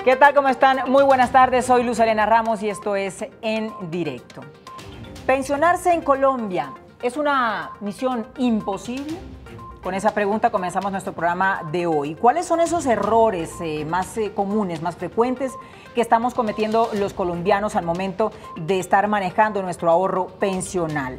¿Qué tal? ¿Cómo están? Muy buenas tardes, soy Luz Elena Ramos y esto es En Directo. ¿Pensionarse en Colombia es una misión imposible? Con esa pregunta comenzamos nuestro programa de hoy. ¿Cuáles son esos errores más comunes, más frecuentes que estamos cometiendo los colombianos al momento de estar manejando nuestro ahorro pensional?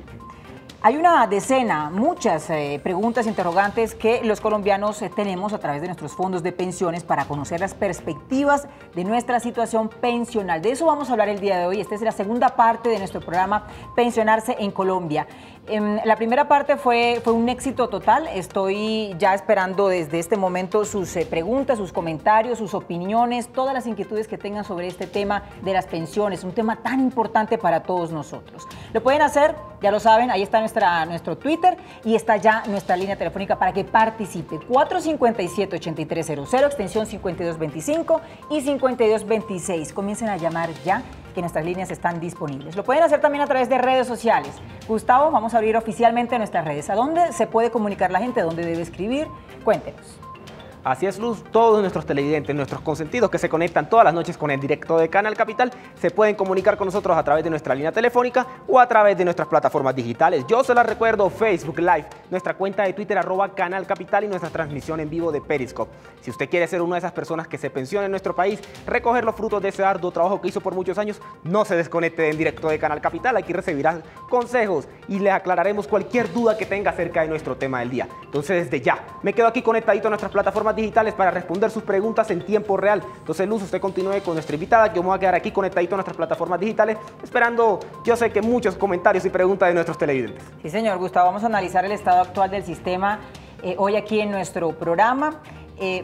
Hay una decena, muchas preguntas, interrogantes que los colombianos tenemos a través de nuestros fondos de pensiones para conocer las perspectivas de nuestra situación pensional. De eso vamos a hablar el día de hoy. Esta es la segunda parte de nuestro programa Pensionarse en Colombia. La primera parte fue un éxito total. Estoy ya esperando desde este momento sus preguntas, sus comentarios, sus opiniones, todas las inquietudes que tengan sobre este tema de las pensiones, un tema tan importante para todos nosotros. Lo pueden hacer, ya lo saben, ahí está nuestro Twitter y está ya nuestra línea telefónica para que participe. 457-8300, extensión 5225 y 5226. Comiencen a llamar ya, que nuestras líneas están disponibles. Lo pueden hacer también a través de redes sociales. Gustavo, vamos a abrir oficialmente nuestras redes. ¿A dónde se puede comunicar la gente? ¿A dónde debe escribir? Cuéntenos. Así es, Luz, todos nuestros televidentes, nuestros consentidos que se conectan todas las noches con el directo de Canal Capital, se pueden comunicar con nosotros a través de nuestra línea telefónica o a través de nuestras plataformas digitales. Yo se las recuerdo, Facebook Live, nuestra cuenta de Twitter, @Canal Capital y nuestra transmisión en vivo de Periscope. Si usted quiere ser una de esas personas que se pensiona en nuestro país, recoger los frutos de ese arduo trabajo que hizo por muchos años, no se desconecte del directo de Canal Capital. Aquí recibirá consejos y le aclararemos cualquier duda que tenga acerca de nuestro tema del día. Entonces, desde ya, me quedo aquí conectadito a nuestras plataformas digitales para responder sus preguntas en tiempo real. Entonces, Luz, usted continúe con nuestra invitada, que yo me voy a quedar aquí conectadito a nuestras plataformas digitales, esperando, yo sé que muchos comentarios y preguntas de nuestros televidentes. Sí, señor Gustavo, vamos a analizar el estado actual del sistema hoy aquí en nuestro programa.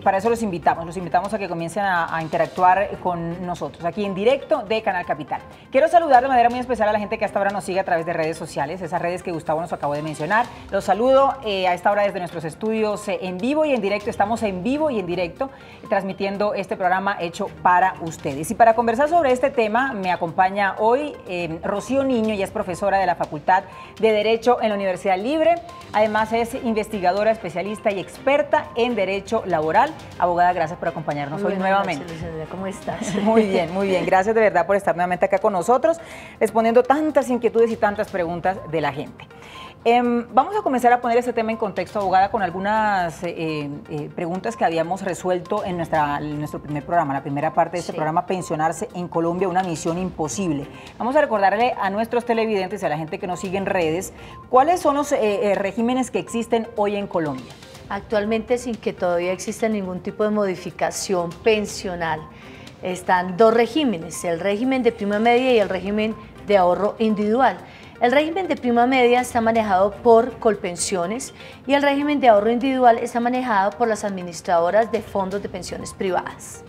Para eso los invitamos a que comiencen a interactuar con nosotros aquí en directo de Canal Capital. Quiero saludar de manera muy especial a la gente que hasta ahora nos sigue a través de redes sociales, esas redes que Gustavo nos acabó de mencionar. Los saludo a esta hora desde nuestros estudios en vivo y en directo. Estamos en vivo y en directo transmitiendo este programa hecho para ustedes. Y para conversar sobre este tema me acompaña hoy Rocío Niño, ella es profesora de la Facultad de Derecho en la Universidad Libre. Además es investigadora, especialista y experta en Derecho Laboral. Abogada, gracias por acompañarnos hoy nuevamente. Gracias, ¿cómo estás? Muy bien, muy bien. Gracias de verdad por estar nuevamente acá con nosotros, respondiendo tantas inquietudes y tantas preguntas de la gente. Vamos a comenzar a poner este tema en contexto, abogada, con algunas preguntas que habíamos resuelto en nuestro primer programa, la primera parte de este programa, Pensionarse en Colombia, una misión imposible. Vamos a recordarle a nuestros televidentes y a la gente que nos sigue en redes, ¿cuáles son los regímenes que existen hoy en Colombia? Actualmente, sin que todavía exista ningún tipo de modificación pensional, están dos regímenes, el régimen de prima media y el régimen de ahorro individual. El régimen de prima media está manejado por Colpensiones y el régimen de ahorro individual está manejado por las administradoras de fondos de pensiones privadas.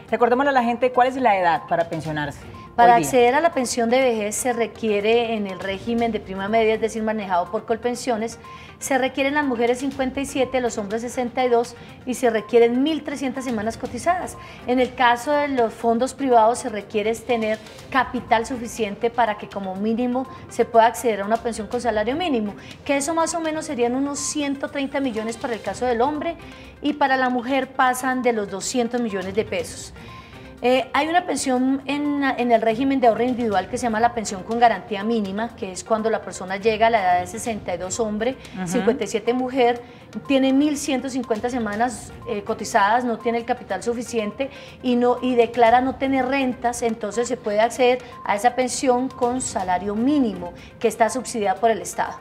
Recordémosle a la gente cuál es la edad para pensionarse. Para acceder a la pensión de vejez se requiere en el régimen de prima media, es decir, manejado por Colpensiones, se requieren las mujeres 57, los hombres 62 y se requieren 1.300 semanas cotizadas. En el caso de los fondos privados se requiere tener capital suficiente para que como mínimo se pueda acceder a una pensión con salario mínimo, que eso más o menos serían unos 130 millones para el caso del hombre y para la mujer pasan de los 200 millones de pesos. Hay una pensión en el régimen de ahorro individual que se llama la pensión con garantía mínima, que es cuando la persona llega a la edad de 62 hombre, 57 mujer, tiene 1.150 semanas cotizadas, no tiene el capital suficiente y declara no tener rentas, entonces se puede acceder a esa pensión con salario mínimo que está subsidiada por el Estado.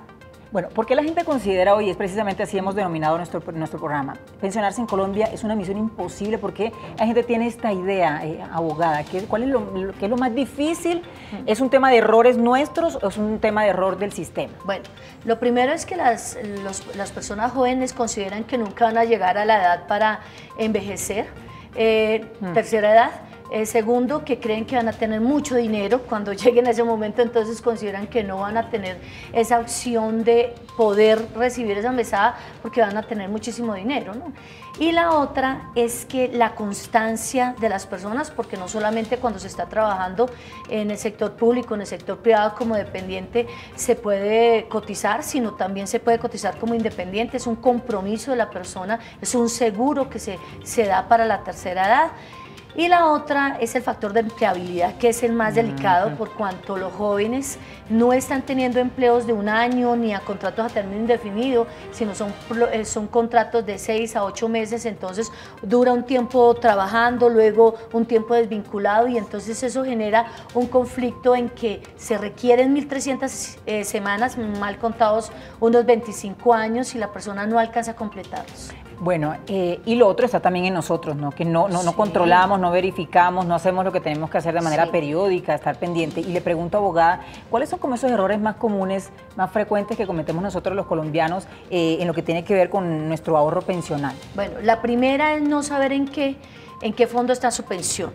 Bueno, ¿por qué la gente considera hoy, es precisamente así hemos denominado nuestro programa, pensionarse en Colombia es una misión imposible? ¿Por qué la gente tiene esta idea, abogada? ¿Cuál es qué es lo más difícil? ¿Es un tema de errores nuestros o es un tema de error del sistema? Bueno, lo primero es que las personas jóvenes consideran que nunca van a llegar a la edad para envejecer, tercera edad. Segundo, que creen que van a tener mucho dinero cuando lleguen a ese momento, entonces consideran que no van a tener esa opción de poder recibir esa mesada porque van a tener muchísimo dinero, ¿no? Y la otra es que la constancia de las personas, porque no solamente cuando se está trabajando en el sector público, en el sector privado como dependiente se puede cotizar, sino también se puede cotizar como independiente, es un compromiso de la persona, es un seguro que se da para la tercera edad. Y la otra es el factor de empleabilidad, que es el más delicado por cuanto los jóvenes no están teniendo empleos de un año ni a contratos a término indefinido, sino son contratos de 6 a 8 meses, entonces dura un tiempo trabajando, luego un tiempo desvinculado y entonces eso genera un conflicto en que se requieren 1.300 semanas, mal contados unos 25 años y la persona no alcanza a completarlos. Bueno, y lo otro está también en nosotros, ¿no? Que no controlamos, no verificamos, no hacemos lo que tenemos que hacer de manera periódica, estar pendiente. Y le pregunto, abogada, ¿cuáles son como esos errores más comunes, más frecuentes que cometemos nosotros los colombianos en lo que tiene que ver con nuestro ahorro pensional? Bueno, la primera es no saber en qué fondo está su pensión.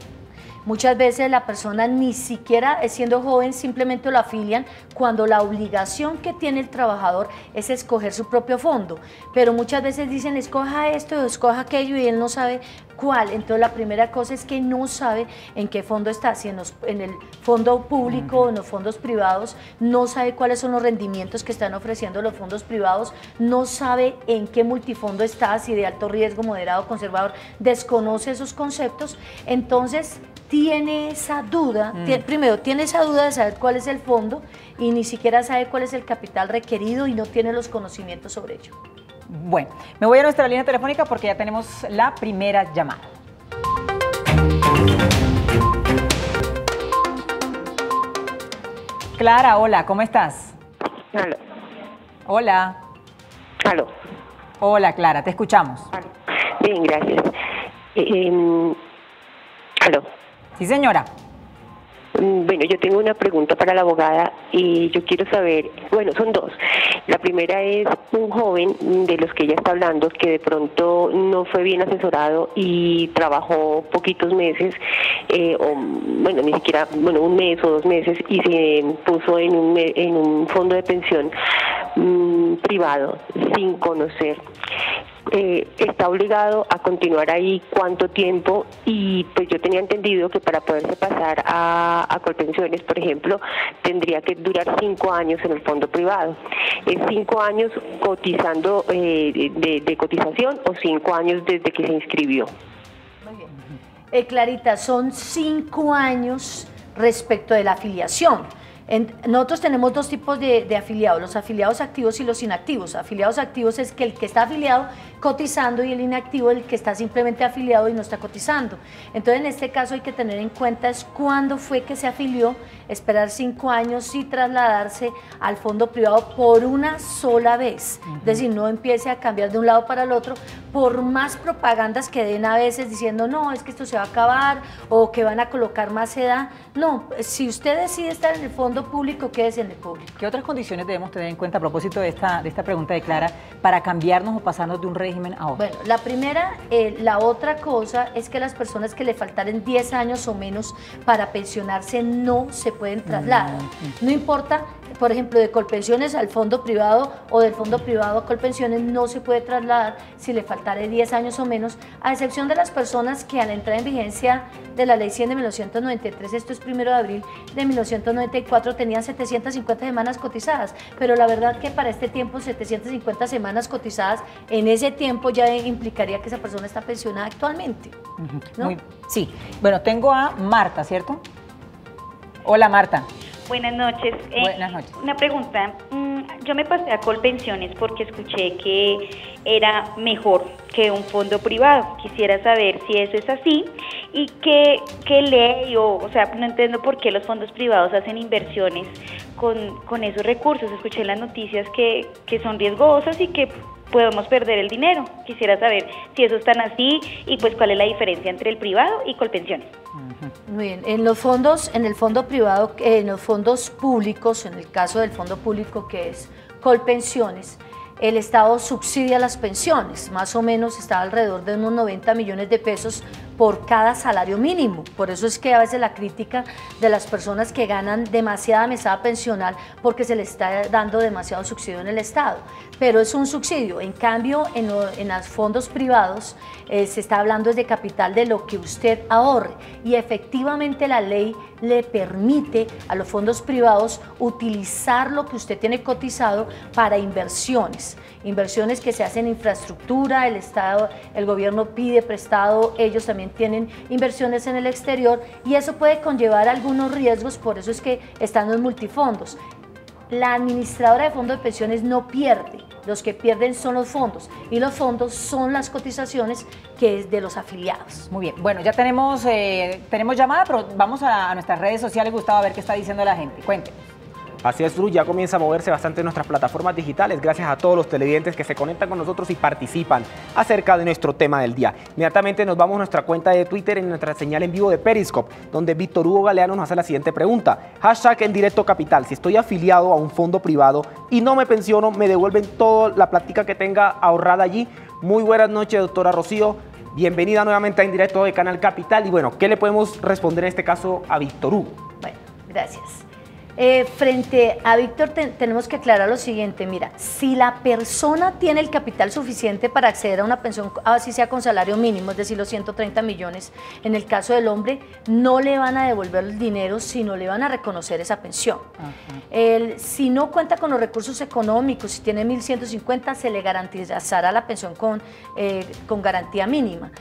Muchas veces la persona ni siquiera siendo joven simplemente lo afilian cuando la obligación que tiene el trabajador es escoger su propio fondo. Pero muchas veces dicen escoja esto o escoja aquello y él no sabe cuál. Entonces la primera cosa es que no sabe en qué fondo está, si en el fondo público o en los fondos privados, no sabe cuáles son los rendimientos que están ofreciendo los fondos privados, no sabe en qué multifondo está, si de alto riesgo, moderado, conservador, desconoce esos conceptos. Entonces tiene esa duda, primero tiene esa duda de saber cuál es el fondo y ni siquiera sabe cuál es el capital requerido y no tiene los conocimientos sobre ello. Bueno, me voy a nuestra línea telefónica porque ya tenemos la primera llamada. Clara, hola, ¿cómo estás? Aló. Hola. Aló. Hola, Clara, te escuchamos. Aló. Bien, gracias. Aló. Sí, señora. Bueno, yo tengo una pregunta para la abogada y yo quiero saber, bueno, son dos. La primera es un joven de los que ella está hablando que de pronto no fue bien asesorado y trabajó poquitos meses, o bueno, ni siquiera, bueno, un mes o 2 meses y se puso en un fondo de pensión privado sin conocer. Está obligado a continuar ahí cuánto tiempo y pues yo tenía entendido que para poderse pasar a Colpensiones, por ejemplo, tendría que durar 5 años en el fondo privado. ¿Es 5 años cotizando de cotización o 5 años desde que se inscribió? Muy bien. Clarita, son 5 años respecto de la afiliación. Nosotros tenemos 2 tipos de afiliados, los afiliados activos y los inactivos. Afiliados activos es que el que está afiliado cotizando y el inactivo el que está simplemente afiliado y no está cotizando. Entonces en este caso hay que tener en cuenta es cuándo fue que se afilió, esperar 5 años y trasladarse al fondo privado por una sola vez. Es decir, no empiece a cambiar de un lado para el otro por más propagandas que den a veces diciendo no, es que esto se va a acabar o que van a colocar más edad. No, si usted decide estar en el fondo público, quédese en el público. ¿Qué otras condiciones debemos tener en cuenta a propósito de esta pregunta de Clara para cambiarnos o pasarnos de un régimen a otro? Bueno, la primera, la otra cosa es que las personas que le faltaren 10 años o menos para pensionarse no se pueden trasladar. No importa, por ejemplo, de Colpensiones al fondo privado o del fondo privado a Colpensiones no se puede trasladar si le faltare 10 años o menos, a excepción de las personas que al entrar en vigencia de la Ley 100 de 1993, esto es 1 de abril de 1994, tenían 750 semanas cotizadas, pero la verdad que para este tiempo 750 semanas cotizadas en ese tiempo ya implicaría que esa persona está pensionada actualmente, ¿no? Sí, bueno, tengo a Marta, ¿cierto? Hola, Marta. Buenas noches. Buenas noches. Una pregunta. Yo me pasé a Colpensiones porque escuché que era mejor que un fondo privado. Quisiera saber si eso es así y qué ley o sea, no entiendo por qué los fondos privados hacen inversiones con esos recursos. Escuché en las noticias que son riesgosas y que podemos perder el dinero. Quisiera saber si eso es tan así y pues cuál es la diferencia entre el privado y Colpensiones. Muy bien, en los fondos, en el fondo privado, en los fondos públicos, en el caso del fondo público que es Colpensiones, el Estado subsidia las pensiones, más o menos está alrededor de unos 90 millones de pesos por cada salario mínimo. Por eso es que a veces la crítica de las personas que ganan demasiada mesada pensional porque se les está dando demasiado subsidio en el Estado, pero es un subsidio. En cambio, en los fondos privados se está hablando de capital de lo que usted ahorre y efectivamente la ley le permite a los fondos privados utilizar lo que usted tiene cotizado para inversiones que se hacen en infraestructura, el Estado, el gobierno pide prestado, ellos también también tienen inversiones en el exterior y eso puede conllevar algunos riesgos, por eso es que están los multifondos. La administradora de fondos de pensiones no pierde, los que pierden son los fondos y los fondos son las cotizaciones que es de los afiliados. Muy bien, bueno, ya tenemos llamada, pero vamos a nuestras redes sociales, Gustavo, a ver qué está diciendo la gente. Cuéntenos. Así es, Luz, ya comienza a moverse bastante en nuestras plataformas digitales, gracias a todos los televidentes que se conectan con nosotros y participan acerca de nuestro tema del día. Inmediatamente nos vamos a nuestra cuenta de Twitter en nuestra señal en vivo de Periscope, donde Víctor Hugo Galeano nos hace la siguiente pregunta. Hashtag en directo capital, si estoy afiliado a un fondo privado y no me pensiono, ¿me devuelven toda la plática que tenga ahorrada allí? Muy buenas noches, doctora Rocío. Bienvenida nuevamente a En Directo de Canal Capital. Y bueno, ¿qué le podemos responder en este caso a Víctor Hugo? Bueno, gracias. Frente a Víctor tenemos que aclarar lo siguiente, mira, si la persona tiene el capital suficiente para acceder a una pensión, así sea con salario mínimo, es decir, los 130 millones, en el caso del hombre, no le van a devolver el dinero, sino le van a reconocer esa pensión. Si no cuenta con los recursos económicos, si tiene 1.150, se le garantizará la pensión con garantía mínima.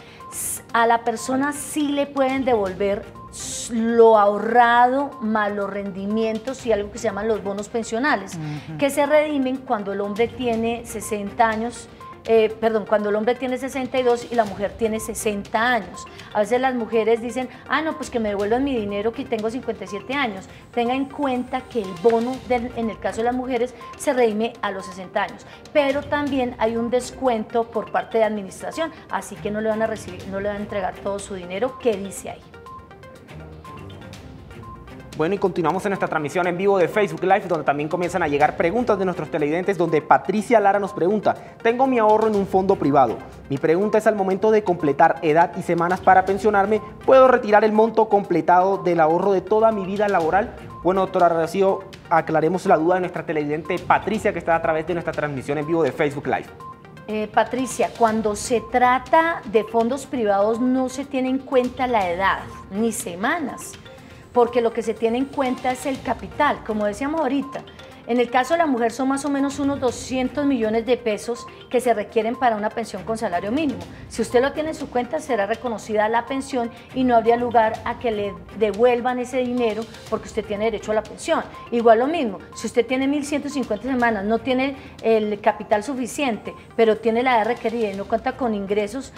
A la persona sí le pueden devolver lo ahorrado más los rendimientos y algo que se llaman los bonos pensionales, que se redimen cuando el hombre tiene 60 años, cuando el hombre tiene 62 y la mujer tiene 60 años. A veces las mujeres dicen, no, pues que me devuelvan mi dinero que tengo 57 años. Tenga en cuenta que el bono, en el caso de las mujeres, se redime a los 60 años. Pero también hay un descuento por parte de administración, así que no le van a recibir, no le van a entregar todo su dinero que dice ahí. Bueno, y continuamos en nuestra transmisión en vivo de Facebook Live, donde también comienzan a llegar preguntas de nuestros televidentes, donde Patricia Lara nos pregunta, tengo mi ahorro en un fondo privado. Mi pregunta es, al momento de completar edad y semanas para pensionarme, ¿puedo retirar el monto completado del ahorro de toda mi vida laboral? Bueno, doctora Rocío, aclaremos la duda de nuestra televidente Patricia, que está a través de nuestra transmisión en vivo de Facebook Live. Patricia, cuando se trata de fondos privados no se tiene en cuenta la edad, ni semanas, porque lo que se tiene en cuenta es el capital, como decíamos ahorita. En el caso de la mujer son más o menos unos 200 millones de pesos que se requieren para una pensión con salario mínimo. Si usted lo tiene en su cuenta, será reconocida la pensión y no habría lugar a que le devuelvan ese dinero porque usted tiene derecho a la pensión. Igual lo mismo, si usted tiene 1.150 semanas, no tiene el capital suficiente, pero tiene la edad requerida y no cuenta con ingresos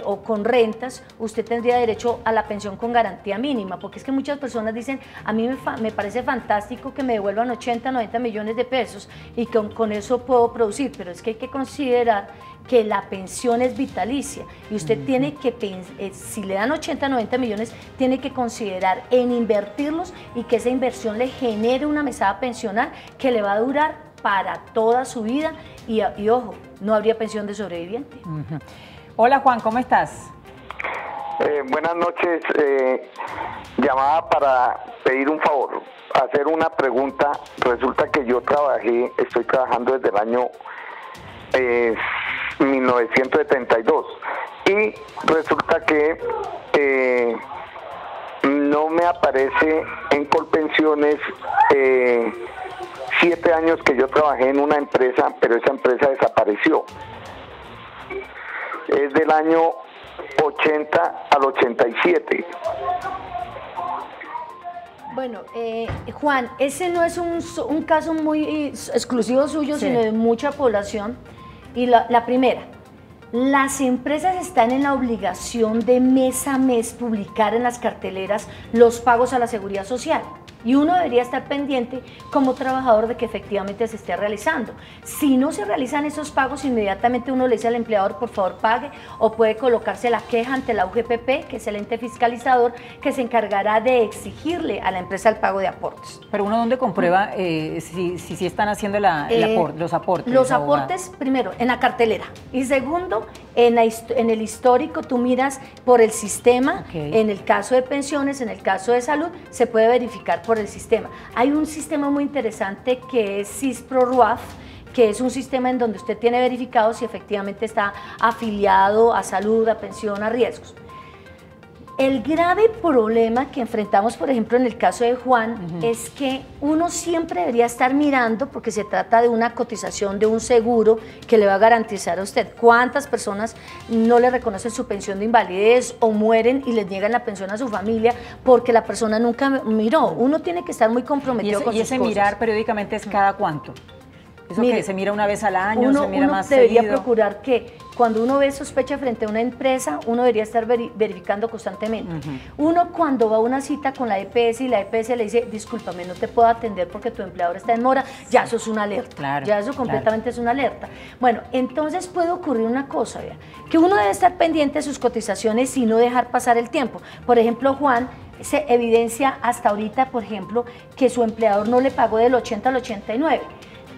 o con rentas, usted tendría derecho a la pensión con garantía mínima, porque es que muchas personas dicen, a mí me parece fantástico que me devuelvan 80, 90 millones de pesos y con eso puedo producir, pero es que hay que considerar que la pensión es vitalicia y usted tiene que, si le dan 80, 90 millones, tiene que considerar en invertirlos y que esa inversión le genere una mesada pensional que le va a durar para toda su vida y ojo, no habría pensión de sobreviviente. Hola Juan, ¿cómo estás? Buenas noches, llamada para pedir un favor, hacer una pregunta. Resulta que yo estoy trabajando desde el año 1972 y resulta que no me aparece en Colpensiones 7 años que yo trabajé en una empresa, pero esa empresa desapareció. Es del año 80 al 87. Bueno, Juan, ese no es un caso muy exclusivo suyo, sí, sino de mucha población. Y la primera, las empresas están en la obligación de mes a mes publicar en las carteleras los pagos a la seguridad social. Y uno debería estar pendiente como trabajador de que efectivamente se esté realizando. Si no se realizan esos pagos, inmediatamente uno le dice al empleador, por favor pague, o puede colocarse la queja ante la UGPP, que es el ente fiscalizador, que se encargará de exigirle a la empresa el pago de aportes. Pero uno, ¿dónde comprueba si están haciendo los aportes? Los aportes, primero, en la cartelera. Y segundo, en el histórico, tú miras por el sistema, en el caso de pensiones, en el caso de salud, se puede verificar por el sistema. Hay un sistema muy interesante que es SISPRO-RUAF, que es un sistema en donde usted tiene verificado si efectivamente está afiliado a salud, a pensión, a riesgos. El grave problema que enfrentamos, por ejemplo, en el caso de Juan, es que uno siempre debería estar mirando, porque se trata de una cotización de un seguro que le va a garantizar a usted. ¿Cuántas personas no le reconocen su pensión de invalidez o mueren y les niegan la pensión a su familia porque la persona nunca miró? Uno tiene que estar muy comprometido con sus cosas. ¿Y ese mirar periódicamente es cada cuánto? ¿Eso que se mira una vez al año, se mira más debería seguido? procurar que cuando uno ve sospecha frente a una empresa, uno debería estar verificando constantemente. Uno cuando va a una cita con la EPS y la EPS le dice, discúlpame, no te puedo atender porque tu empleador está en mora, ya eso es una alerta, ya eso completamente es una alerta. Bueno, entonces puede ocurrir una cosa, vea, que uno debe estar pendiente de sus cotizaciones y no dejar pasar el tiempo. Por ejemplo, Juan se evidencia hasta ahorita, por ejemplo, que su empleador no le pagó del 80 al 89.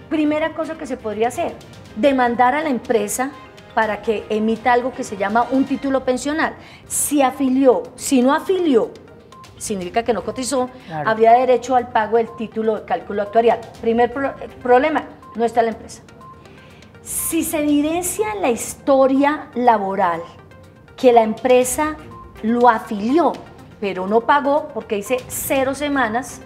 Primera cosa que se podría hacer, demandar a la empresa para que emita algo que se llama un título pensional. Si afilió, si no afilió, significa que no cotizó, habría derecho al pago del título de cálculo actuarial. Primer problema, no está la empresa. Si se evidencia en la historia laboral que la empresa lo afilió, pero no pagó porque dice 0 semanas,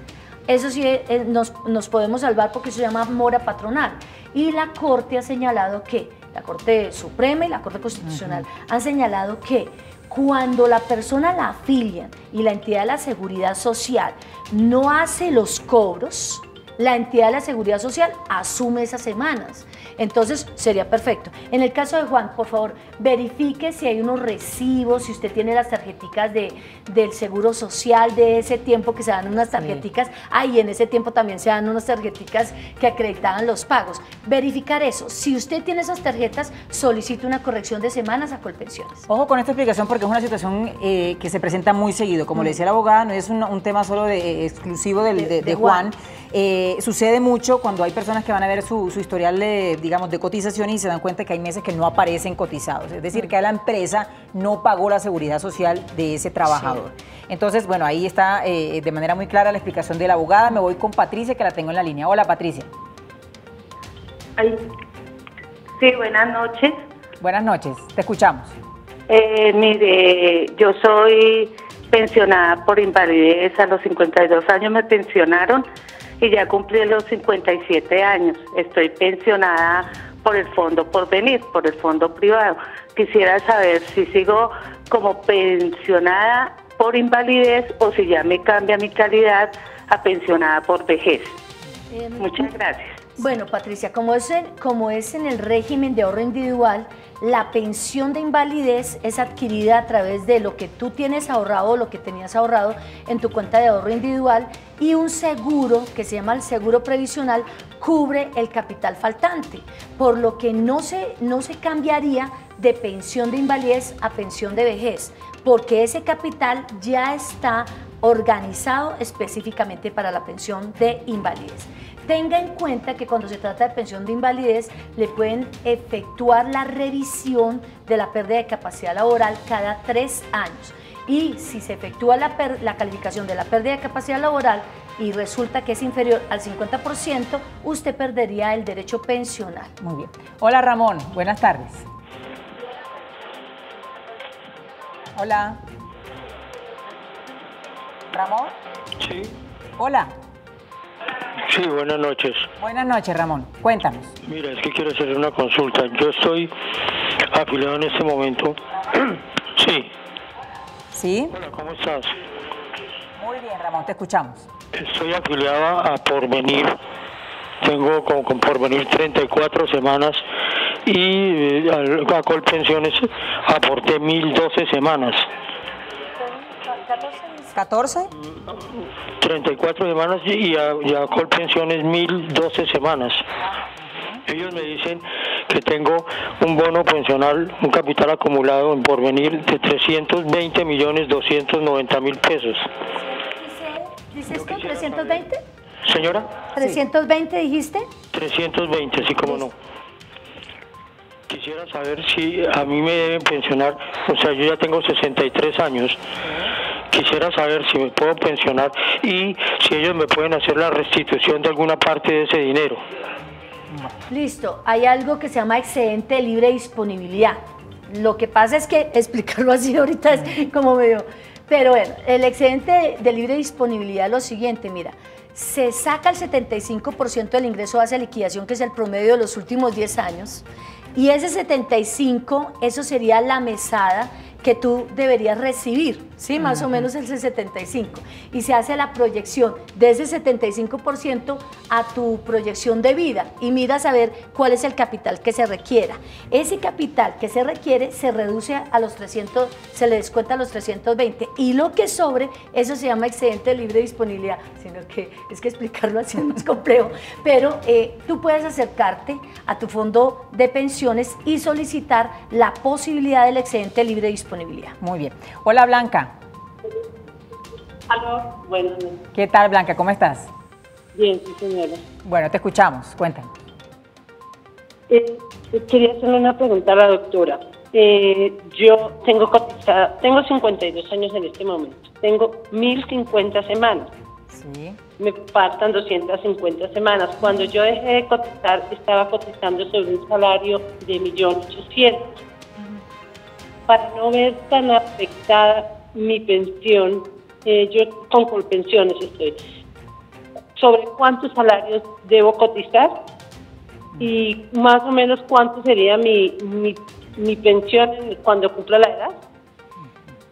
eso sí nos podemos salvar porque eso se llama mora patronal. Y la Corte ha señalado que, la Corte Suprema y la Corte Constitucional han señalado que cuando la persona la afilian y la entidad de la Seguridad Social no hace los cobros, la entidad de la Seguridad Social asume esas semanas. Entonces sería perfecto. En el caso de Juan, por favor, verifique si hay unos recibos, si usted tiene las tarjeticas del Seguro Social de ese tiempo que se dan unas tarjeticas. Y en ese tiempo también se dan unas tarjeticas que acreditaban los pagos. Verificar eso. Si usted tiene esas tarjetas, solicite una corrección de semanas a Colpensiones. Ojo con esta explicación porque es una situación que se presenta muy seguido. Como le decía la abogada, no es un tema solo exclusivo de Juan. Sucede mucho cuando hay personas que van a ver su historial digamos, de cotización y se dan cuenta que hay meses que no aparecen cotizados. Es decir, que la empresa no pagó la seguridad social de ese trabajador. Entonces, bueno, ahí está de manera muy clara la explicación de la abogada. Me voy con Patricia, que la tengo en la línea. Hola, Patricia. Sí, buenas noches. Buenas noches, te escuchamos. Mire, yo soy pensionada por invalidez. A los 52 años me pensionaron y ya cumplí los 57 años. Estoy pensionada por el Fondo Porvenir, por el fondo privado. Quisiera saber si sigo como pensionada por invalidez o si ya me cambia mi calidad a pensionada por vejez. Muchas gracias. Bueno, Patricia, como es en el régimen de ahorro individual, la pensión de invalidez es adquirida a través de lo que tú tienes ahorrado o lo que tenías ahorrado en tu cuenta de ahorro individual, y un seguro que se llama el seguro previsional cubre el capital faltante, por lo que no se cambiaría de pensión de invalidez a pensión de vejez, porque ese capital ya está organizado específicamente para la pensión de invalidez. Tenga en cuenta que cuando se trata de pensión de invalidez le pueden efectuar la revisión de la pérdida de capacidad laboral cada 3 años. Y si se efectúa la calificación de la pérdida de capacidad laboral y resulta que es inferior al 50%, usted perdería el derecho pensional. Muy bien. Hola, Ramón. Buenas tardes. Hola. ¿Ramón? Sí. Hola. Sí, buenas noches. Buenas noches, Ramón. Cuéntanos. Mira, es que quiero hacer una consulta. Yo estoy afiliado en este momento. Sí. ¿Sí? Hola, ¿cómo estás? Muy bien, Ramón, te escuchamos. Estoy afiliado a Porvenir. Tengo con Porvenir 34 semanas y a Colpensiones aporté 1012 semanas. ¿14? 34 semanas y a Colpensiones 1012 semanas. Ellos me dicen que tengo un bono pensional, un capital acumulado en Porvenir de 320.290.000 pesos. ¿Dice esto? ¿320? Señora. ¿320 dijiste? 320, sí, cómo no. Quisiera saber si a mí me deben pensionar, o sea, yo ya tengo 63 años. Quisiera saber si me puedo pensionar y si ellos me pueden hacer la restitución de alguna parte de ese dinero. Listo, hay algo que se llama excedente de libre disponibilidad. Lo que pasa es que explicarlo así ahorita es como medio... Pero bueno, el excedente de libre disponibilidad es lo siguiente, mira, se saca el 75% del ingreso base de liquidación, que es el promedio de los últimos 10 años, y ese 75, eso sería la mesada que tú deberías recibir, ¿sí? Más o menos el 75. Y se hace la proyección de ese 75% a tu proyección de vida y miras a ver cuál es el capital que se requiera. Ese capital que se requiere se reduce a los 300, se le descuenta a los 320 y lo que sobre, eso se llama excedente de libre disponibilidad, sino que es que explicarlo así es más complejo, pero tú puedes acercarte a tu fondo de pensiones y solicitar la posibilidad del excedente de libre disponibilidad. Muy bien. Hola, Blanca. Aló, buenas noches. ¿Qué tal, Blanca? ¿Cómo estás? Bien, sí, señora. Bueno, te escuchamos. Cuéntanos. Quería hacerle una pregunta a la doctora. Yo tengo cotizada, tengo 52 años en este momento. Tengo 1050 semanas. Sí. Me faltan 250 semanas. Cuando yo dejé de cotizar, estaba cotizando sobre un salario de 1.800.000. Para no ver tan afectada mi pensión, yo con Colpensiones estoy. ¿Sobre cuántos salarios debo cotizar? Y más o menos cuánto sería mi pensión cuando cumpla la edad.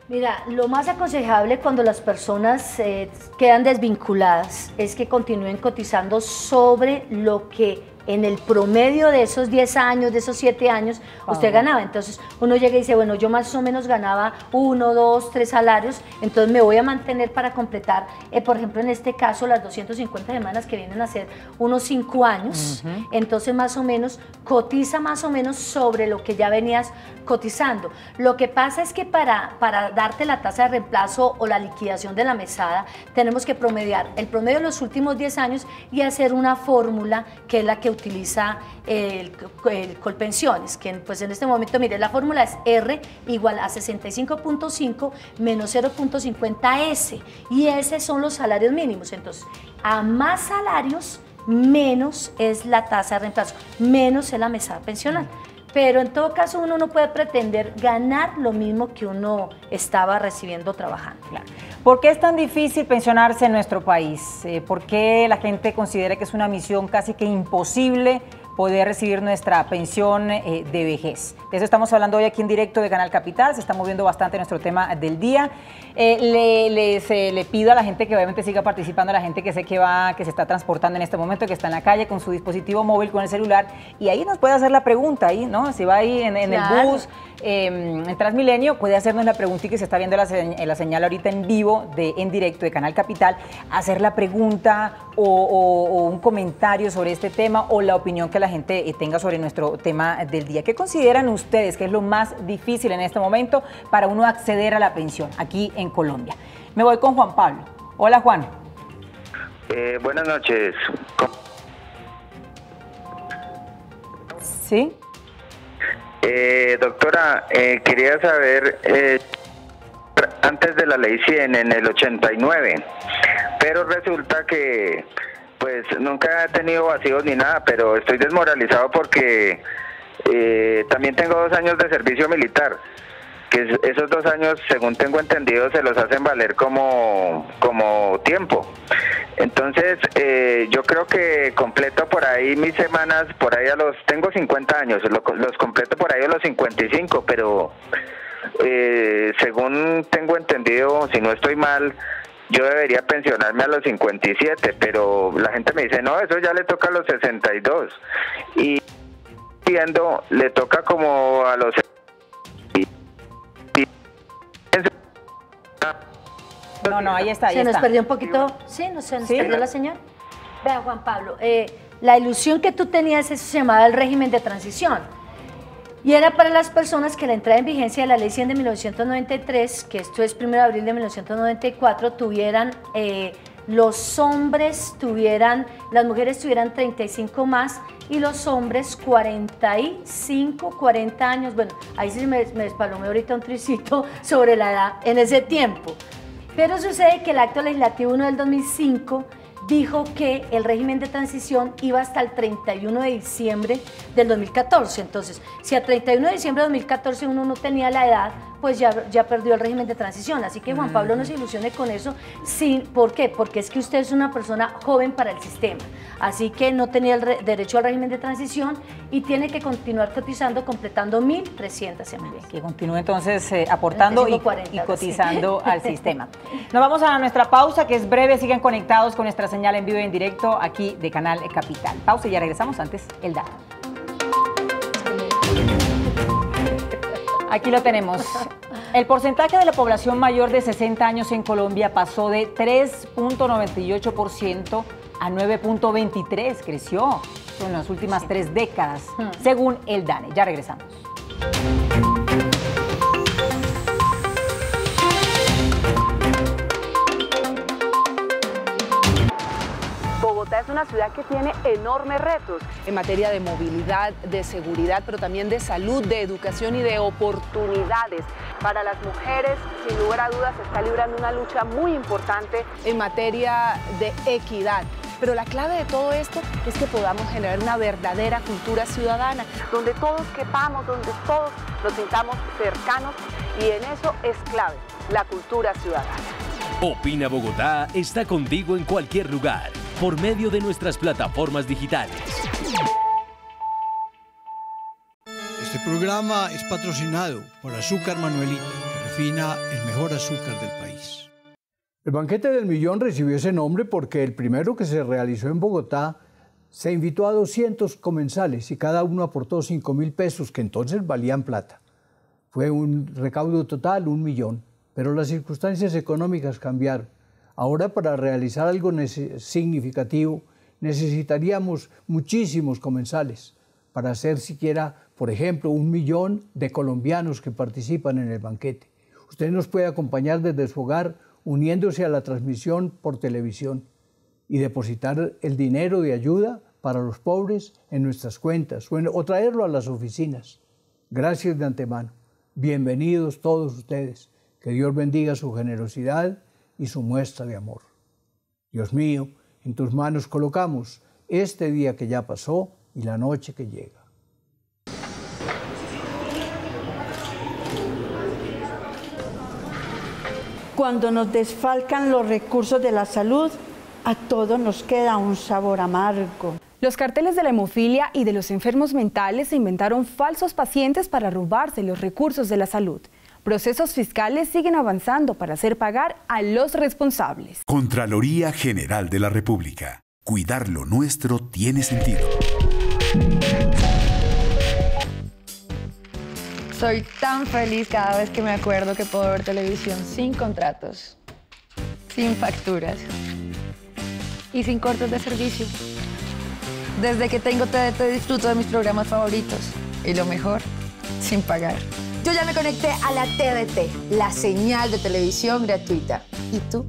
Mira, lo más aconsejable cuando las personas quedan desvinculadas es que continúen cotizando sobre lo que en el promedio de esos 10 años, de esos 7 años, usted ganaba. Entonces uno llega y dice, bueno, yo más o menos ganaba 1, 2, 3 salarios, entonces me voy a mantener para completar, por ejemplo, en este caso, las 250 semanas que vienen a ser unos 5 años. Entonces más o menos, cotiza más o menos sobre lo que ya venías cotizando. Lo que pasa es que para darte la tasa de reemplazo o la liquidación de la mesada, tenemos que promediar el promedio de los últimos 10 años y hacer una fórmula que es la que utiliza el Colpensiones, que pues en este momento, mire, la fórmula es R igual a 65.5 menos 0.50 S, y esos son los salarios mínimos. Entonces, a más salarios, menos es la tasa de reemplazo, menos es la mesada pensional. Pero en todo caso uno no puede pretender ganar lo mismo que uno estaba recibiendo trabajando. Claro. ¿Por qué es tan difícil pensionarse en nuestro país? ¿Por qué la gente considera que es una misión casi que imposible poder recibir nuestra pensión de vejez? De eso estamos hablando hoy aquí en directo de Canal Capital. Se está moviendo bastante nuestro tema del día. Le pido a la gente que obviamente siga participando, a la gente que sé que se está transportando en este momento, que está en la calle con su dispositivo móvil, con el celular, y ahí nos puede hacer la pregunta, ahí, ¿no? Si va ahí en el bus, en Transmilenio, puede hacernos la pregunta, y que se está viendo la señal ahorita en vivo, en directo de Canal Capital, hacer la pregunta o un comentario sobre este tema o la opinión que la gente tenga sobre nuestro tema del día. ¿Qué consideran ustedes que es lo más difícil en este momento para uno acceder a la pensión aquí en Colombia? Me voy con Juan Pablo. Hola, Juan. Buenas noches. ¿Sí? Doctora, quería saber, antes de la ley 100 en el 89, pero resulta que pues nunca he tenido vacíos ni nada, pero estoy desmoralizado porque también tengo 2 años de servicio militar, que esos 2 años, según tengo entendido, se los hacen valer como tiempo. Entonces, yo creo que completo por ahí mis semanas, por ahí tengo 50 años, los completo por ahí a los 55, pero según tengo entendido, si no estoy mal, yo debería pensionarme a los 57, pero la gente me dice, no, eso ya le toca a los 62, y viendo, le toca como a los... No, ahí está. Se nos perdió un poquito, se nos perdió la señal. Vea, Juan Pablo, la ilusión que tú tenías, eso se llamaba el régimen de transición. Y era para las personas que la entrada en vigencia de la Ley 100 de 1993, que esto es 1 de abril de 1994, tuvieran, los hombres las mujeres tuvieran 35 más y los hombres 45, 40 años. Bueno, ahí sí me despalomé ahorita un tricito sobre la edad en ese tiempo. Pero sucede que el acto legislativo 1 del 2005 dijo que el régimen de transición iba hasta el 31 de diciembre del 2014. Entonces, si a 31 de diciembre de 2014 uno no tenía la edad, pues ya perdió el régimen de transición. Así que Juan Pablo no se ilusione con eso. Sí, ¿por qué? Porque es que usted es una persona joven para el sistema. Así que no tenía el derecho al régimen de transición y tiene que continuar cotizando, completando 1.300 semanas. Que continúe entonces aportando 35, y cotizando al sistema. Nos vamos a nuestra pausa, que es breve. Sigan conectados con nuestra señal en vivo y en directo aquí de Canal Capital. Pausa y ya regresamos. Antes, el dato. Aquí lo tenemos. El porcentaje de la población mayor de 60 años en Colombia pasó de 3.98% a 9.23%. Creció en las últimas 3 décadas, según el DANE. Ya regresamos. Bogotá es una ciudad que tiene enormes retos en materia de movilidad, de seguridad, pero también de salud, de educación y de oportunidades. Para las mujeres, sin lugar a dudas, se está librando una lucha muy importante en materia de equidad. Pero la clave de todo esto es que podamos generar una verdadera cultura ciudadana, donde todos quepamos, donde todos nos sintamos cercanos, y en eso es clave la cultura ciudadana. Opina Bogotá está contigo en cualquier lugar, por medio de nuestras plataformas digitales. Este programa es patrocinado por Azúcar Manuelita, que refina el mejor azúcar del país. El banquete del millón recibió ese nombre porque el primero, que se realizó en Bogotá, se invitó a 200 comensales y cada uno aportó 5.000 pesos, que entonces valían plata. Fue un recaudo total, 1 millón, pero las circunstancias económicas cambiaron. Ahora, para realizar algo significativo, necesitaríamos muchísimos comensales para hacer siquiera, por ejemplo, 1 millón de colombianos que participan en el banquete. Usted nos puede acompañar desde su hogar, uniéndose a la transmisión por televisión y depositar el dinero de ayuda para los pobres en nuestras cuentas o traerlo a las oficinas. Gracias de antemano. Bienvenidos todos ustedes. Que Dios bendiga su generosidad y su muestra de amor. Dios mío, en tus manos colocamos este día que ya pasó y la noche que llega. Cuando nos desfalcan los recursos de la salud, a todos nos queda un sabor amargo. Los carteles de la hemofilia y de los enfermos mentales se inventaron falsos pacientes para robarse los recursos de la salud. Procesos fiscales siguen avanzando para hacer pagar a los responsables. Contraloría General de la República. Cuidar lo nuestro tiene sentido. Soy tan feliz cada vez que me acuerdo que puedo ver televisión sin contratos, sin facturas y sin cortes de servicio. Desde que tengo TDT disfruto de mis programas favoritos y lo mejor, sin pagar. Yo ya me conecté a la TDT, la señal de televisión gratuita. ¿Y tú?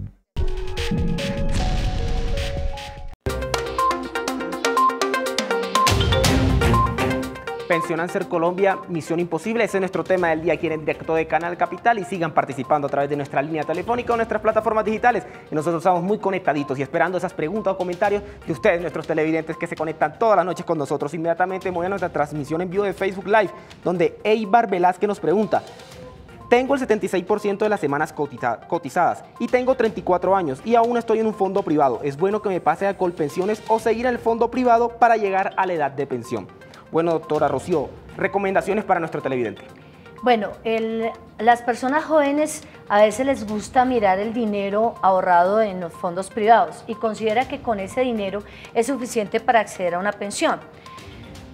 Pensionancer Colombia, Misión Imposible. Ese es nuestro tema del día aquí en el directo de Canal Capital, y sigan participando a través de nuestra línea telefónica o nuestras plataformas digitales. Y nosotros estamos muy conectaditos y esperando esas preguntas o comentarios de ustedes, nuestros televidentes, que se conectan todas las noches con nosotros. Inmediatamente voy a nuestra transmisión en vivo de Facebook Live, donde Eibar Velázquez nos pregunta: tengo el 76% de las semanas cotizadas y tengo 34 años y aún estoy en un fondo privado. ¿Es bueno que me pase a Colpensiones o seguir en el fondo privado para llegar a la edad de pensión? Bueno, doctora Rocío, recomendaciones para nuestro televidente. Bueno, las personas jóvenes a veces les gusta mirar el dinero ahorrado en los fondos privados y considera que con ese dinero es suficiente para acceder a una pensión.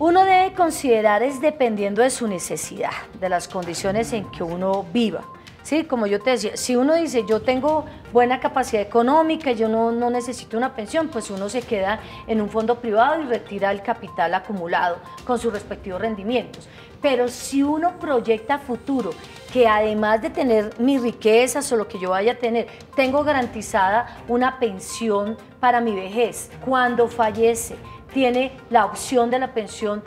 Uno debe considerar es dependiendo de su necesidad, de las condiciones en que uno viva. Sí, como yo te decía, si uno dice yo tengo buena capacidad económica y yo no necesito una pensión, pues uno se queda en un fondo privado y retira el capital acumulado con sus respectivos rendimientos. Pero si uno proyecta a futuro que además de tener mis riquezas o lo que yo vaya a tener, tengo garantizada una pensión para mi vejez, cuando fallece, tiene la opción de la pensión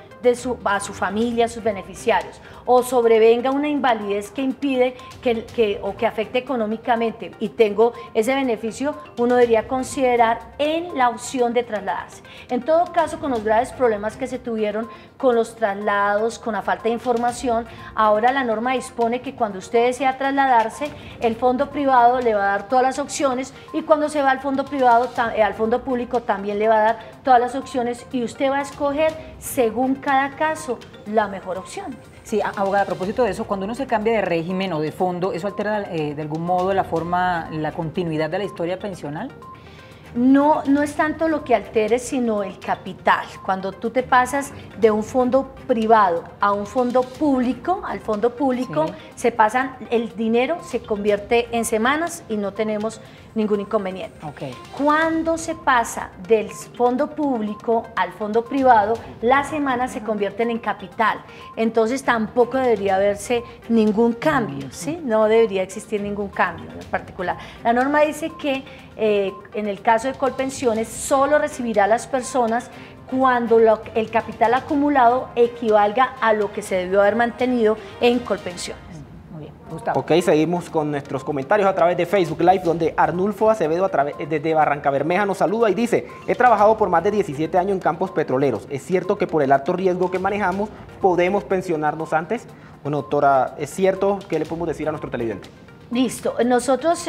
a su familia, a sus beneficiarios. o sobrevenga una invalidez que impide o que afecte económicamente y tengo ese beneficio, uno debería considerar en la opción de trasladarse. En todo caso, con los graves problemas que se tuvieron con los traslados, con la falta de información, ahora la norma dispone que cuando usted desea trasladarse, el fondo privado le va a dar todas las opciones y cuando se va al fondo privado, al fondo público también le va a dar todas las opciones y usted va a escoger según cada caso la mejor opción. Sí, abogada, a propósito de eso, cuando uno se cambia de régimen o de fondo, ¿eso altera de algún modo la continuidad de la historia pensional? No es tanto lo que altere, sino el capital. Cuando tú te pasas de un fondo privado a un fondo público, al fondo público, se pasan, el dinero se convierte en semanas y no tenemos ningún inconveniente. Cuando se pasa del fondo público al fondo privado, las semanas se convierten en capital. Entonces tampoco debería haberse ningún cambio, ¿sí? No debería existir ningún cambio en particular. La norma dice que en el caso de Colpensiones solo recibirá a las personas cuando el capital acumulado equivalga a lo que se debió haber mantenido en Colpensiones. Muy bien, Gustavo. Ok, seguimos con nuestros comentarios a través de Facebook Live, donde Arnulfo Acevedo desde Barranca Bermeja nos saluda y dice: he trabajado por más de 17 años en campos petroleros. ¿Es cierto que por el alto riesgo que manejamos podemos pensionarnos antes? Bueno, doctora, ¿es cierto? ¿Qué le podemos decir a nuestro televidente? Listo, nosotros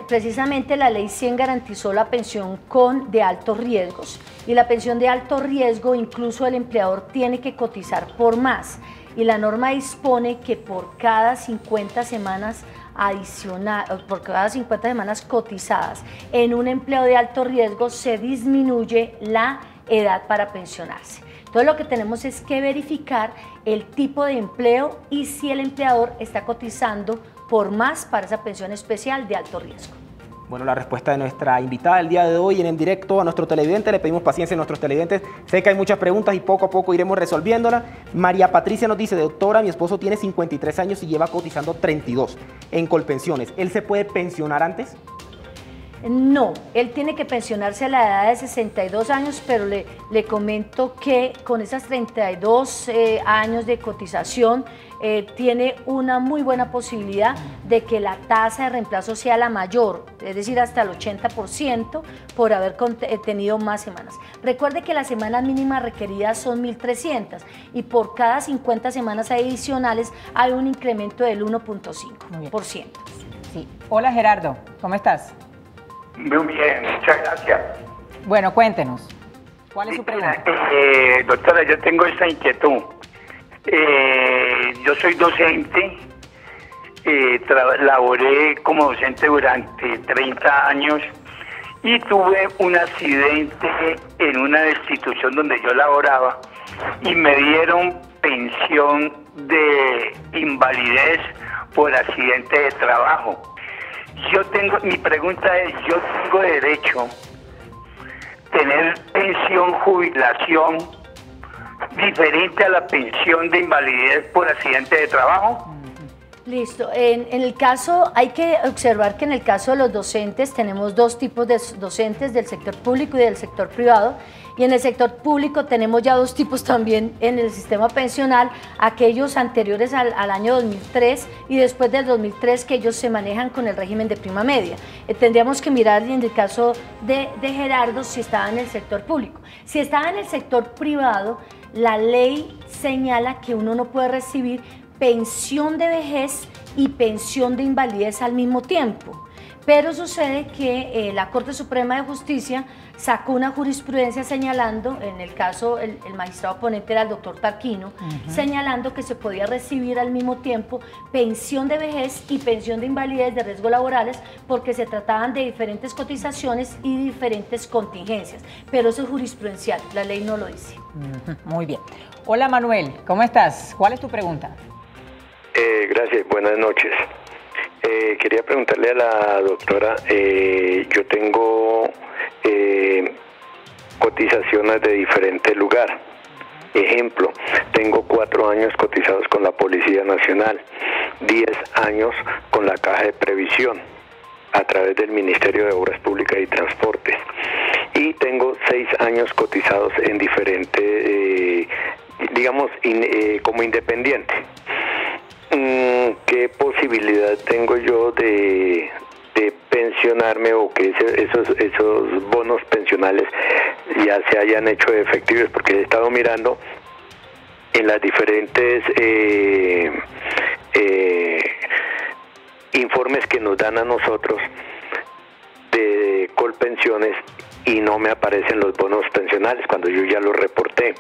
precisamente la ley 100 garantizó la pensión de altos riesgos y la pensión de alto riesgo incluso el empleador tiene que cotizar por más y la norma dispone que por cada 50 semanas cotizadas en un empleo de alto riesgo se disminuye la edad para pensionarse. Entonces lo que tenemos es que verificar el tipo de empleo y si el empleador está cotizando por más para esa pensión especial de alto riesgo. Bueno, la respuesta de nuestra invitada el día de hoy en directo a nuestro televidente. Le pedimos paciencia a nuestros televidentes. Sé que hay muchas preguntas y poco a poco iremos resolviéndolas. María Patricia nos dice: doctora, mi esposo tiene 53 años y lleva cotizando 32 en Colpensiones. ¿Él se puede pensionar antes? No, él tiene que pensionarse a la edad de 62 años, pero le comento que con esas 32 años de cotización tiene una muy buena posibilidad de que la tasa de reemplazo sea la mayor, es decir, hasta el 80% por haber tenido más semanas. Recuerde que las semanas mínimas requeridas son 1.300 y por cada 50 semanas adicionales hay un incremento del 1.5%. Sí. Hola Gerardo, ¿cómo estás? Muy bien, muchas gracias. Bueno, cuéntenos, ¿cuál es su pregunta? Doctora, yo tengo esta inquietud. Yo soy docente, laboré como docente durante 30 años y tuve un accidente en una institución donde yo laboraba y me dieron pensión de invalidez por accidente de trabajo. Mi pregunta es, ¿yo tengo derecho a tener pensión, jubilación diferente a la pensión de invalidez por accidente de trabajo? Listo, en el caso, hay que observar que en el caso de los docentes tenemos dos tipos de docentes, del sector público y del sector privado, y en el sector público tenemos ya dos tipos también en el sistema pensional, aquellos anteriores al año 2003 y después del 2003 que ellos se manejan con el régimen de prima media. Tendríamos que mirar en el caso de Gerardo si estaba en el sector público. Si estaba en el sector privado, la ley señala que uno no puede recibir pensión de vejez y pensión de invalidez al mismo tiempo. Pero sucede que la Corte Suprema de Justicia sacó una jurisprudencia señalando, en el caso el magistrado ponente era el doctor Tarquino, señalando que se podía recibir al mismo tiempo pensión de vejez y pensión de invalidez de riesgos laborales porque se trataban de diferentes cotizaciones y diferentes contingencias. Pero eso es jurisprudencial, la ley no lo dice. Muy bien. Hola Manuel, ¿cómo estás? ¿Cuál es tu pregunta? Gracias, buenas noches. Quería preguntarle a la doctora, yo tengo cotizaciones de diferente lugar. Ejemplo, tengo 4 años cotizados con la Policía Nacional, 10 años con la Caja de Previsión a través del Ministerio de Obras Públicas y Transportes y tengo 6 años cotizados en diferente, digamos, como independiente. ¿qué posibilidad tengo yo de pensionarme o que esos bonos pensionales ya se hayan hecho efectivos? Porque he estado mirando en las diferentes informes que nos dan a nosotros de Colpensiones y no me aparecen los bonos pensionales cuando yo ya los reporté.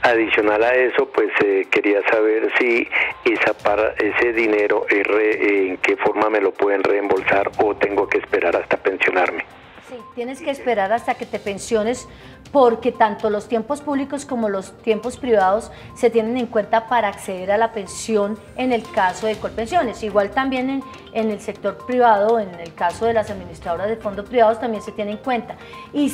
Adicional a eso, pues quería saber si ese dinero, en qué forma me lo pueden reembolsar o tengo que esperar hasta pensionarme. Sí, tienes que esperar hasta que te pensiones porque tanto los tiempos públicos como los tiempos privados se tienen en cuenta para acceder a la pensión en el caso de Colpensiones. Igual también en el sector privado, en el caso de las administradoras de fondos privados también se tiene en cuenta. Y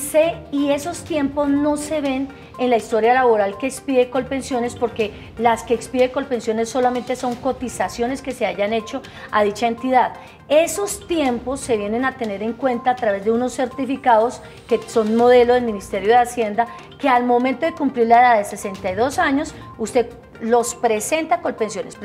esos tiempos no se ven en la historia laboral que expide Colpensiones porque las que expide Colpensiones solamente son cotizaciones que se hayan hecho a dicha entidad. Esos tiempos se vienen a tener en cuenta a través de unos certificados que son modelo del Ministerio de Hacienda, que al momento de cumplir la edad de 62 años, usted los presenta a Colpensiones,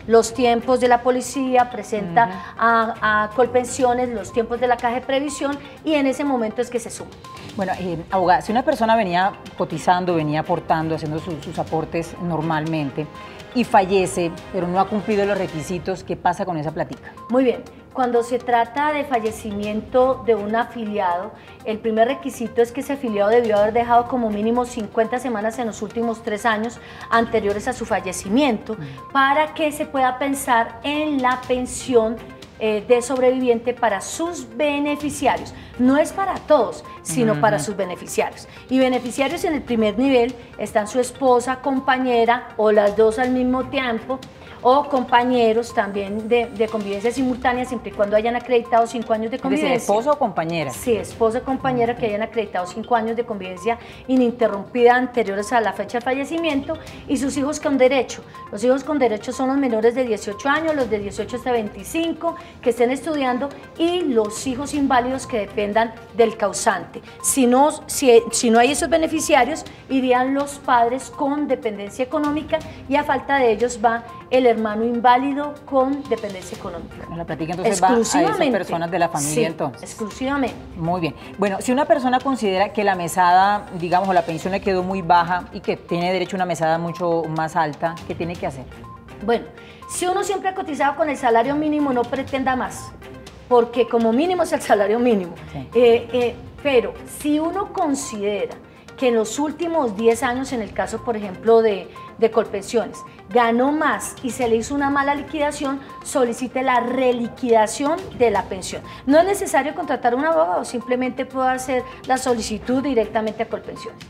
los tiempos de la policía, presenta a Colpensiones, los tiempos de la Caja de Previsión y en ese momento es que se suma. Bueno, abogada, si una persona venía cotizando, venía aportando, haciendo sus aportes normalmente y fallece, pero no ha cumplido los requisitos, ¿qué pasa con esa platica? Muy bien. Cuando se trata de fallecimiento de un afiliado, el primer requisito es que ese afiliado debió haber dejado como mínimo 50 semanas en los últimos 3 años anteriores a su fallecimiento para que se pueda pensar en la pensión de sobreviviente para sus beneficiarios. No es para todos, sino para sus beneficiarios. Y beneficiarios en el primer nivel están su esposa, compañera o las dos al mismo tiempo, o compañeros también de convivencia simultánea, siempre y cuando hayan acreditado 5 años de convivencia. ¿Es esposo o compañera? Sí, esposa o compañera que hayan acreditado 5 años de convivencia ininterrumpida anteriores a la fecha del fallecimiento y sus hijos con derecho. Los hijos con derecho son los menores de 18 años, los de 18 hasta 25 que estén estudiando y los hijos inválidos que dependan del causante. Si no hay esos beneficiarios, irían los padres con dependencia económica y a falta de ellos va el hermano inválido con dependencia económica. La platica entonces va a esas personas de la familia, sí, entonces. Exclusivamente. Muy bien. Bueno, si una persona considera que la mesada, digamos, o la pensión le quedó muy baja y que tiene derecho a una mesada mucho más alta, ¿qué tiene que hacer? Bueno, si uno siempre ha cotizado con el salario mínimo, no pretenda más, porque como mínimo es el salario mínimo. Sí. Pero si uno considera que en los últimos 10 años, en el caso, por ejemplo, de Colpensiones, ganó más y se le hizo una mala liquidación, solicite la reliquidación de la pensión. No es necesario contratar a un abogado, simplemente puede hacer la solicitud directamente a Colpensiones.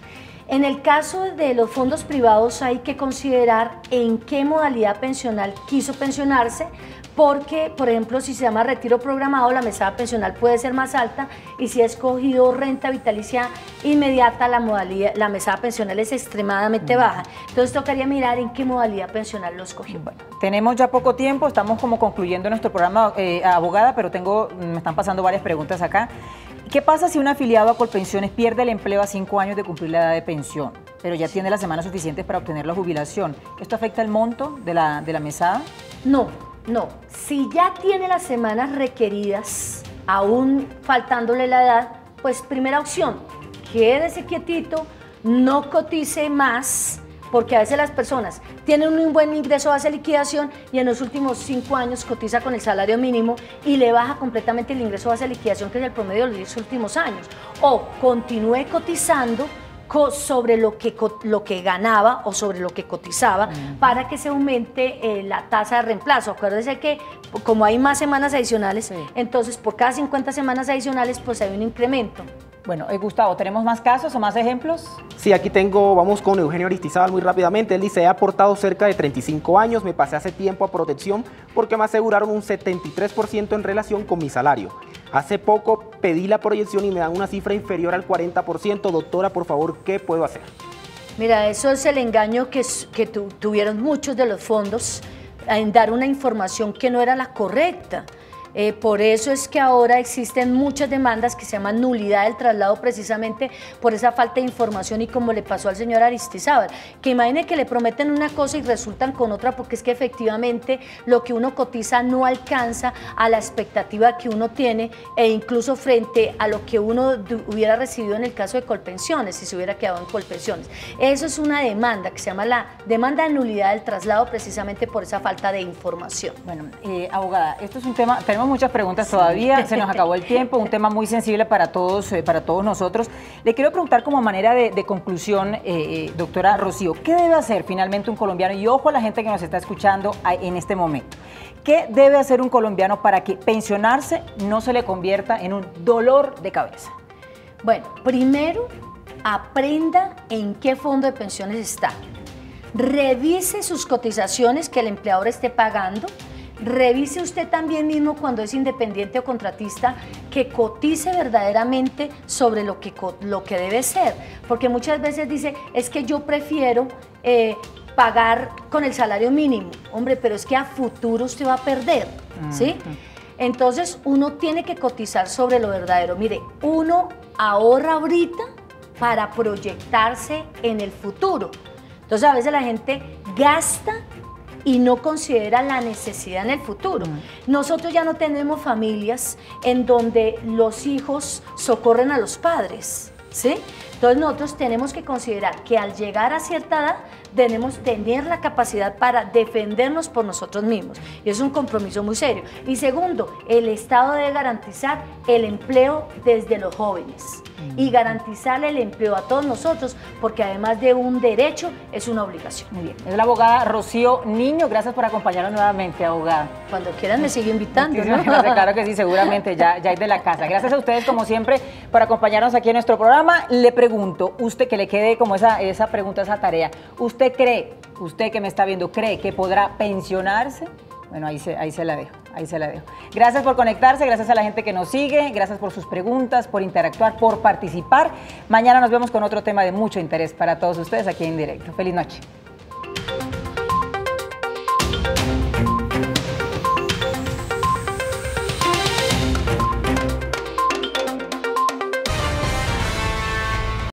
En el caso de los fondos privados hay que considerar en qué modalidad pensional quiso pensionarse, porque, por ejemplo, si se llama retiro programado, la mesada pensional puede ser más alta y si ha escogido renta vitalicia inmediata, la mesada pensional es extremadamente baja. Entonces tocaría mirar en qué modalidad pensional lo escogió. Bueno, tenemos ya poco tiempo, estamos como concluyendo nuestro programa, abogada, pero me están pasando varias preguntas acá. ¿Qué pasa si un afiliado a Colpensiones pierde el empleo a 5 años de cumplir la edad de pensión, pero ya tiene las semanas suficientes para obtener la jubilación? ¿Esto afecta el monto de la mesada? No. Si ya tiene las semanas requeridas, aún faltándole la edad, pues primera opción, quédese quietito, no cotice más, porque a veces las personas tienen un buen ingreso base de liquidación y en los últimos 5 años cotiza con el salario mínimo y le baja completamente el ingreso base de liquidación, que es el promedio de los 10 últimos años. O continúe cotizando sobre lo que ganaba o sobre lo que cotizaba para que se aumente la tasa de reemplazo. Acuérdense que como hay más semanas adicionales, entonces por cada 50 semanas adicionales pues hay un incremento. Bueno, Gustavo, ¿tenemos más casos o más ejemplos? Sí, aquí vamos con Eugenio Aristizábal muy rápidamente. Él dice, he aportado cerca de 35 años, me pasé hace tiempo a protección porque me aseguraron un 73% en relación con mi salario. Hace poco pedí la proyección y me dan una cifra inferior al 40%. Doctora, por favor, ¿qué puedo hacer? Mira, eso es el engaño que tuvieron muchos de los fondos en dar una información que no era la correcta. Por eso es que ahora existen muchas demandas que se llaman nulidad del traslado, precisamente por esa falta de información, y como le pasó al señor Aristizábal, que imagine que le prometen una cosa y resultan con otra, porque es que efectivamente lo que uno cotiza no alcanza a la expectativa que uno tiene, e incluso frente a lo que uno hubiera recibido en el caso de Colpensiones, si se hubiera quedado en Colpensiones. Eso es una demanda que se llama la demanda de nulidad del traslado, precisamente por esa falta de información. Bueno, abogada, esto es un tema, tenemos muchas preguntas todavía, se nos acabó el tiempo, un tema muy sensible para todos nosotros. Le quiero preguntar como manera de conclusión, doctora Rocío, ¿qué debe hacer finalmente un colombiano? Y ojo a la gente que nos está escuchando en este momento. ¿Qué debe hacer un colombiano para que pensionarse no se le convierta en un dolor de cabeza? Bueno, primero, aprenda en qué fondo de pensiones está. Revise sus cotizaciones que el empleador esté pagando. Revise usted también mismo, cuando es independiente o contratista, que cotice verdaderamente sobre lo que debe ser, porque muchas veces dice, es que yo prefiero pagar con el salario mínimo. Hombre, pero es que a futuro usted va a perder, ¿sí? Entonces uno tiene que cotizar sobre lo verdadero. Mire, uno ahorra ahorita para proyectarse en el futuro. Entonces a veces la gente gasta y no considera la necesidad en el futuro. Nosotros ya no tenemos familias en donde los hijos socorren a los padres, ¿sí? Entonces nosotros tenemos que considerar que al llegar a cierta edad debemos tener la capacidad para defendernos por nosotros mismos, y es un compromiso muy serio. Y segundo, el Estado debe garantizar el empleo desde los jóvenes y garantizarle el empleo a todos nosotros, porque además de un derecho, es una obligación. Muy bien. Es la abogada Rocío Niño, gracias por acompañarnos nuevamente, abogada. Cuando quieran me sigue invitando, ¿no? Claro que sí, seguramente, ya es de la casa. Gracias a ustedes, como siempre, por acompañarnos aquí en nuestro programa. Le pregunto, usted, que le quede como esa pregunta, esa tarea, ¿usted cree, usted que me está viendo, cree que podrá pensionarse? Bueno, ahí se la dejo. Gracias por conectarse, gracias a la gente que nos sigue, gracias por sus preguntas, por interactuar, por participar. Mañana nos vemos con otro tema de mucho interés para todos ustedes aquí en Directo. Feliz noche.